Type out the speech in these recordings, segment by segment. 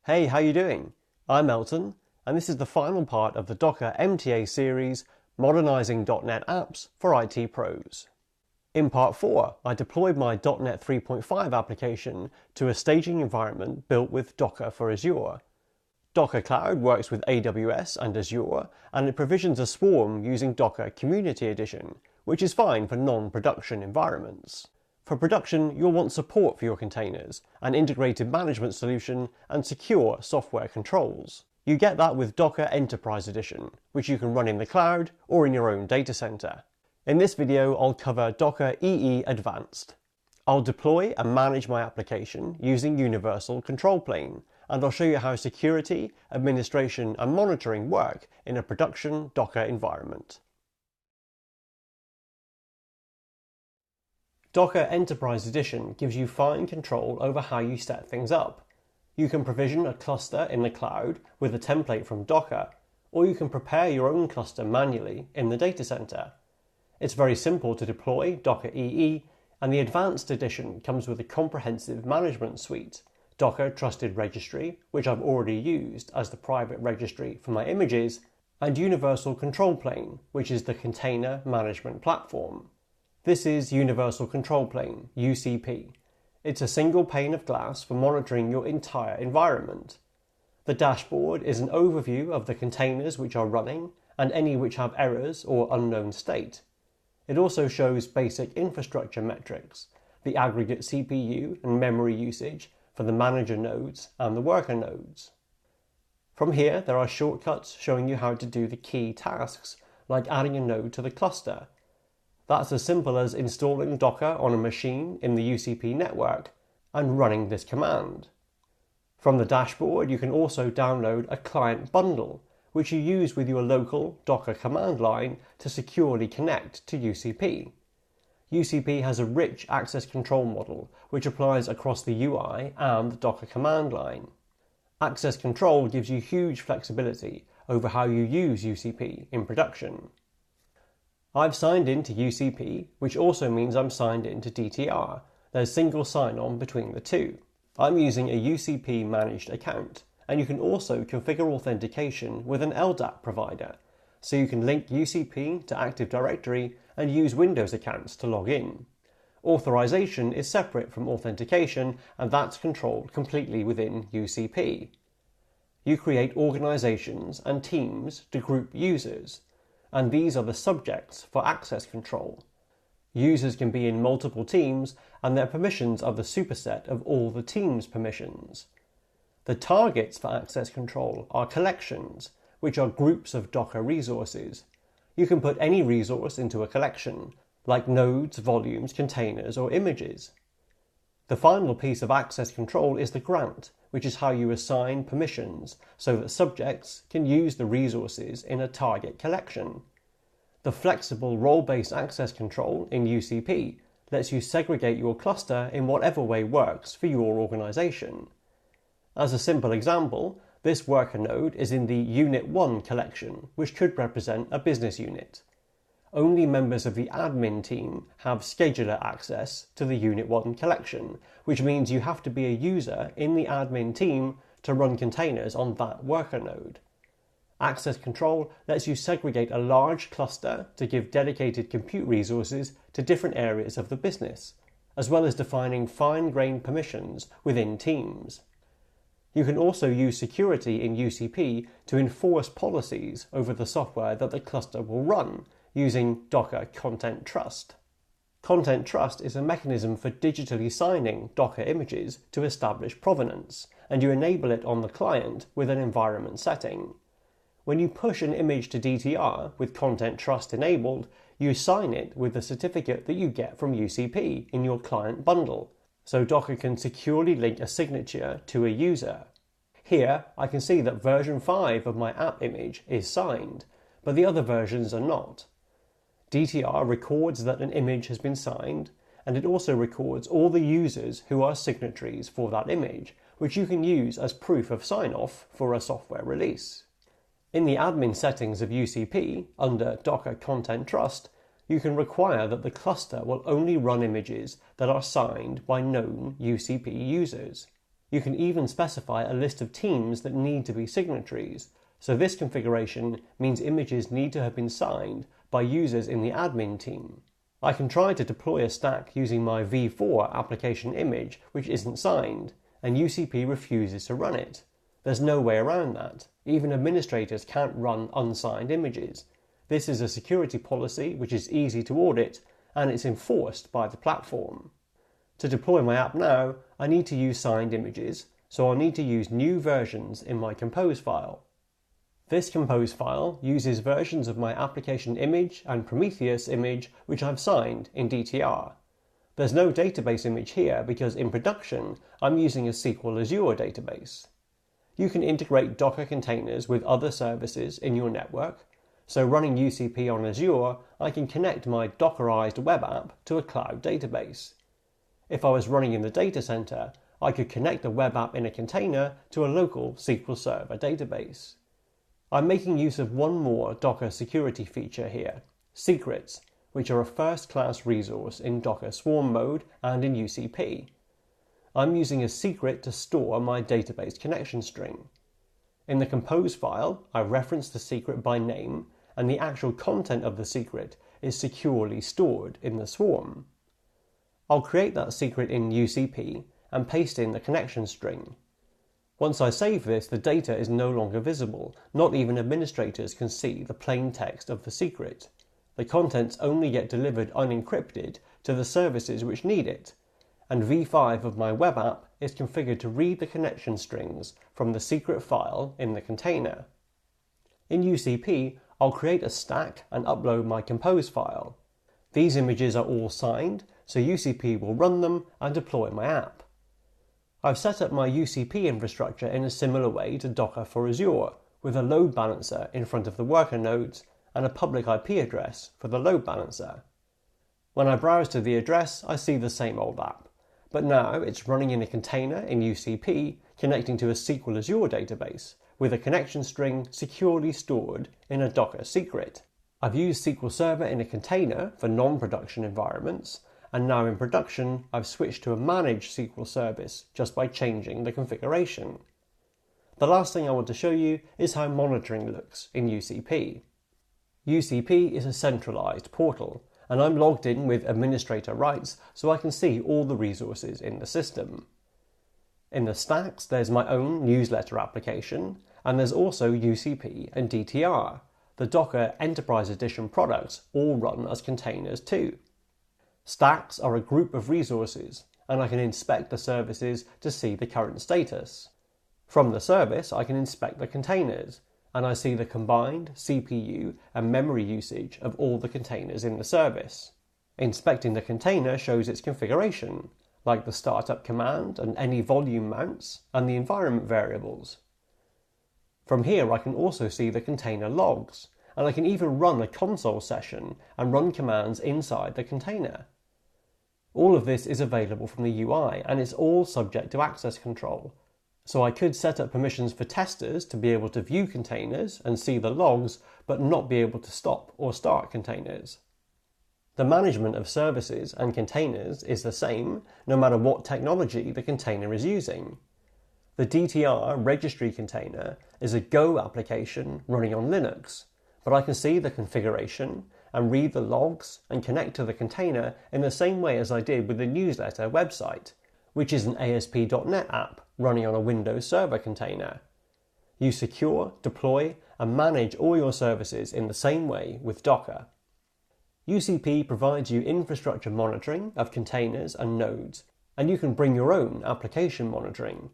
Hey, how you doing? I'm Elton, and this is the final part of the Docker MTA series, Modernizing .NET Apps for IT Pros. In part 4, I deployed my .NET 3.5 application to a staging environment built with Docker for Azure. Docker Cloud works with AWS and Azure, and it provisions a swarm using Docker Community Edition, which is fine for non-production environments. For production, you'll want support for your containers, an integrated management solution, and secure software controls. You get that with Docker Enterprise Edition, which you can run in the cloud or in your own data center. In this video, I'll cover Docker EE Advanced. I'll deploy and manage my application using Universal Control Plane, and I'll show you how security, administration, and monitoring work in a production Docker environment. Docker Enterprise Edition gives you fine control over how you set things up. You can provision a cluster in the cloud with a template from Docker, or you can prepare your own cluster manually in the data center. It's very simple to deploy Docker EE, and the Advanced Edition comes with a comprehensive management suite, Docker Trusted Registry, which I've already used as the private registry for my images, and Universal Control Plane, which is the container management platform. This is Universal Control Plane, UCP. It's a single pane of glass for monitoring your entire environment. The dashboard is an overview of the containers which are running and any which have errors or unknown state. It also shows basic infrastructure metrics, the aggregate CPU and memory usage for the manager nodes and the worker nodes. From here, there are shortcuts showing you how to do the key tasks, like adding a node to the cluster. That's as simple as installing Docker on a machine in the UCP network and running this command. From the dashboard, you can also download a client bundle, which you use with your local Docker command line to securely connect to UCP. UCP has a rich access control model, which applies across the UI and the Docker command line. Access control gives you huge flexibility over how you use UCP in production. I've signed in to UCP, which also means I'm signed in to DTR. There's single sign-on between the two. I'm using a UCP managed account, and you can also configure authentication with an LDAP provider, so you can link UCP to Active Directory and use Windows accounts to log in. Authorization is separate from authentication, and that's controlled completely within UCP. You create organizations and teams to group users, and these are the subjects for access control. Users can be in multiple teams, and their permissions are the superset of all the team's permissions. The targets for access control are collections, which are groups of Docker resources. You can put any resource into a collection, like nodes, volumes, containers, or images. The final piece of access control is the grant, which is how you assign permissions so that subjects can use the resources in a target collection. The flexible role-based access control in UCP lets you segregate your cluster in whatever way works for your organization. As a simple example, this worker node is in the Unit 1 collection, which could represent a business unit. Only members of the admin team have scheduler access to the Unit 1 collection, which means you have to be a user in the admin team to run containers on that worker node. Access control lets you segregate a large cluster to give dedicated compute resources to different areas of the business, as well as defining fine-grained permissions within teams. You can also use security in UCP to enforce policies over the software that the cluster will run, using Docker Content Trust. Content Trust is a mechanism for digitally signing Docker images to establish provenance, and you enable it on the client with an environment setting. When you push an image to DTR with Content Trust enabled, you sign it with the certificate that you get from UCP in your client bundle, so Docker can securely link a signature to a user. Here, I can see that version 5 of my app image is signed, but the other versions are not. DTR records that an image has been signed, and it also records all the users who are signatories for that image, which you can use as proof of sign-off for a software release. In the admin settings of UCP, under Docker Content Trust, you can require that the cluster will only run images that are signed by known UCP users. You can even specify a list of teams that need to be signatories, so this configuration means images need to have been signed by users in the admin team. I can try to deploy a stack using my v4 application image which isn't signed, and UCP refuses to run it. There's no way around that. Even administrators can't run unsigned images. This is a security policy which is easy to audit, and it's enforced by the platform. To deploy my app now, I need to use signed images, so I'll need to use new versions in my compose file. This compose file uses versions of my application image and Prometheus image which I've signed in DTR. There's no database image here because in production I'm using a SQL Azure database. You can integrate Docker containers with other services in your network, so running UCP on Azure, I can connect my Dockerized web app to a cloud database. If I was running in the data center, I could connect the web app in a container to a local SQL Server database. I'm making use of one more Docker security feature here, secrets, which are a first-class resource in Docker Swarm mode and in UCP. I'm using a secret to store my database connection string. In the compose file, I reference the secret by name, and the actual content of the secret is securely stored in the swarm. I'll create that secret in UCP and paste in the connection string. Once I save this, the data is no longer visible. Not even administrators can see the plain text of the secret. The contents only get delivered unencrypted to the services which need it, and v5 of my web app is configured to read the connection strings from the secret file in the container. In UCP, I'll create a stack and upload my compose file. These images are all signed, so UCP will run them and deploy my app. I've set up my UCP infrastructure in a similar way to Docker for Azure, with a load balancer in front of the worker nodes and a public IP address for the load balancer. When I browse to the address, I see the same old app, but now it's running in a container in UCP connecting to a SQL Azure database, with a connection string securely stored in a Docker secret. I've used SQL Server in a container for non-production environments, and now in production I've switched to a managed SQL service just by changing the configuration. The last thing I want to show you is how monitoring looks in UCP. UCP is a centralized portal, and I'm logged in with administrator rights so I can see all the resources in the system. In the stacks there's my own newsletter application, and there's also UCP and DTR. The Docker Enterprise Edition products all run as containers too. Stacks are a group of resources, and I can inspect the services to see the current status. From the service, I can inspect the containers, and I see the combined CPU and memory usage of all the containers in the service. Inspecting the container shows its configuration, like the startup command and any volume mounts and the environment variables. From here I can also see the container logs, and I can even run a console session and run commands inside the container. All of this is available from the UI, and it's all subject to access control. So I could set up permissions for testers to be able to view containers and see the logs, but not be able to stop or start containers. The management of services and containers is the same no matter what technology the container is using. The DTR registry container is a Go application running on Linux, but I can see the configuration and read the logs and connect to the container in the same way as I did with the newsletter website, which is an ASP.NET app running on a Windows Server container. You secure, deploy, and manage all your services in the same way with Docker. UCP provides you infrastructure monitoring of containers and nodes, and you can bring your own application monitoring.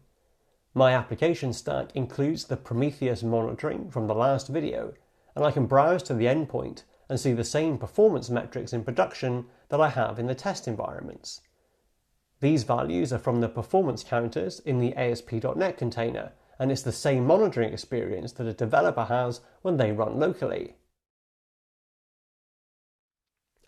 My application stack includes the Prometheus monitoring from the last video, and I can browse to the endpoint and see the same performance metrics in production that I have in the test environments. These values are from the performance counters in the ASP.NET container, and it's the same monitoring experience that a developer has when they run locally.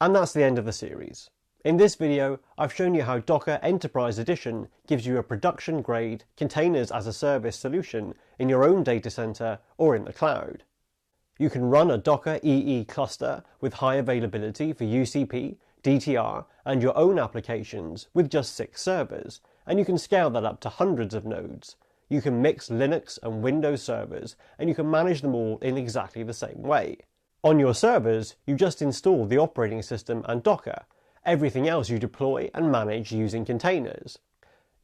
And that's the end of the series. In this video, I've shown you how Docker Enterprise Edition gives you a production-grade containers as a service solution in your own data center or in the cloud. You can run a Docker EE cluster with high availability for UCP, DTR, and your own applications with just 6 servers, and you can scale that up to hundreds of nodes. You can mix Linux and Windows servers, and you can manage them all in exactly the same way. On your servers, you just install the operating system and Docker. Everything else you deploy and manage using containers.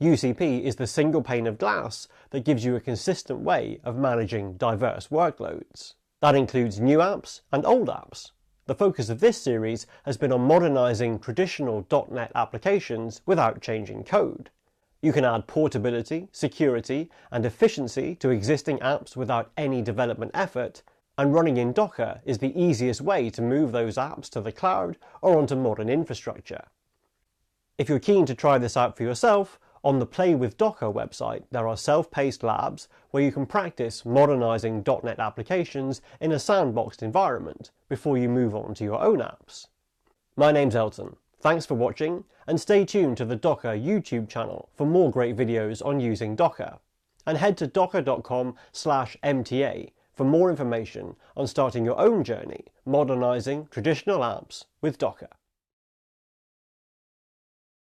UCP is the single pane of glass that gives you a consistent way of managing diverse workloads. That includes new apps and old apps. The focus of this series has been on modernizing traditional .NET applications without changing code. You can add portability, security, and efficiency to existing apps without any development effort, and running in Docker is the easiest way to move those apps to the cloud or onto modern infrastructure. If you're keen to try this out for yourself, on the Play with Docker website there are self-paced labs where you can practice modernizing .NET applications in a sandboxed environment before you move on to your own apps. My name's Elton. Thanks for watching, and stay tuned to the Docker YouTube channel for more great videos on using Docker. And head to docker.com/MTA for more information on starting your own journey modernizing traditional apps with Docker.